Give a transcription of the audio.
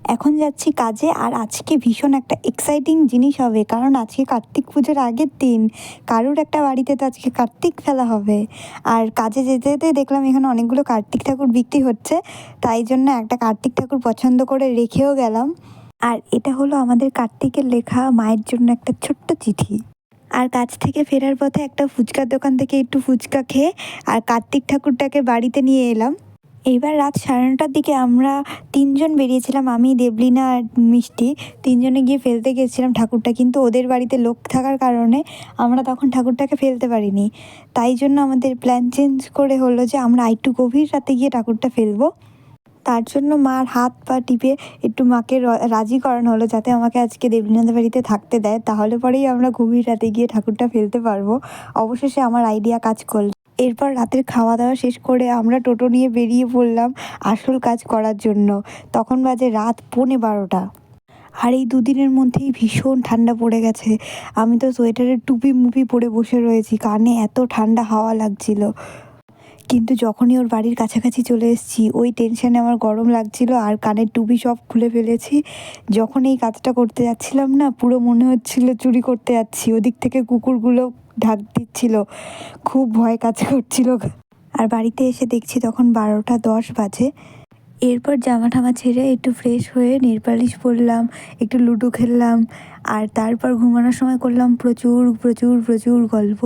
এখন যাচ্ছি কাজে, আর আজকে ভীষণ একটা এক্সাইটিং জিনিস হবে, কারণ আজকে কার্তিক পুজোর আগের দিন। কারুর একটা বাড়িতে তো আজকে কার্তিক ফেলা হবে। আর কাজে যেতে যেতে দেখলাম এখানে অনেকগুলো কার্তিক ঠাকুর বিক্রি হচ্ছে, তাই জন্য একটা কার্তিক ঠাকুর পছন্দ করে রেখেও গেলাম। আর এটা হলো আমাদের কার্তিকের লেখা মায়ের জন্য একটা ছোট্ট চিঠি। আর কাজ থেকে ফেরার পথে একটা ফুচকার দোকান থেকে একটু ফুচকা খেয়ে আর কার্তিক ঠাকুরটাকে বাড়িতে নিয়ে এলাম। এইবার রাত 9:30টার দিকে আমরা 3জন বেরিয়েছিলাম, আমি, দেবলিনা আর মিষ্টি। 3জনে গিয়ে ফেলতে গেছিলাম ঠাকুরটা, কিন্তু ওদের বাড়িতে লোক থাকার কারণে আমরা তখন ঠাকুরটাকে ফেলতে পারিনি। তাই জন্য আমাদের প্ল্যান চেঞ্জ করে হলো যে আমরা একটু গভীর রাতে গিয়ে ঠাকুরটা ফেলবো। তার জন্য মার হাত পা টিপে একটু মাকে রাজি করানো হলো যাতে আমাকে আজকে দেবলীনাদের বাড়িতে থাকতে দেয়, তাহলে পরেই আমরা গভীর রাতে গিয়ে ঠাকুরটা ফেলতে পারবো। অবশেষে আমার আইডিয়া কাজ করল। এরপর রাতের খাওয়া দাওয়া শেষ করে আমরা টোটো নিয়ে বেরিয়ে পড়লাম আসল কাজ করার জন্য। তখন বাজে রাত 12:15। আর এই দুদিনের মধ্যেই ভীষণ ঠান্ডা পড়ে গেছে। আমি তো সোয়েটারের টুপি মুপি পরে বসে রয়েছি, কানে এত ঠান্ডা হাওয়া লাগছিল। কিন্তু যখনই ওর বাড়ির কাছাকাছি চলে এসেছি ওই টেনশনে আমার গরম লাগছিল আর কানের টুপি সব খুলে ফেলেছি। যখন এই কাজটা করতে যাচ্ছিলাম না, পুরো মনে হচ্ছিল চুরি করতে যাচ্ছি। ওদিক থেকে কুকুরগুলো ঢাক দিচ্ছিল, খুব ভয় কাজ করছিল। আর বাড়িতে এসে দেখছি তখন 12:10 বাজে। এরপর জামা ঠামা ছেড়ে একটু ফ্রেশ হয়ে নেল পালিশ পরলাম, একটু লুডো খেললাম, আর তারপর ঘুমানোর সময় করলাম প্রচুর প্রচুর প্রচুর গল্প।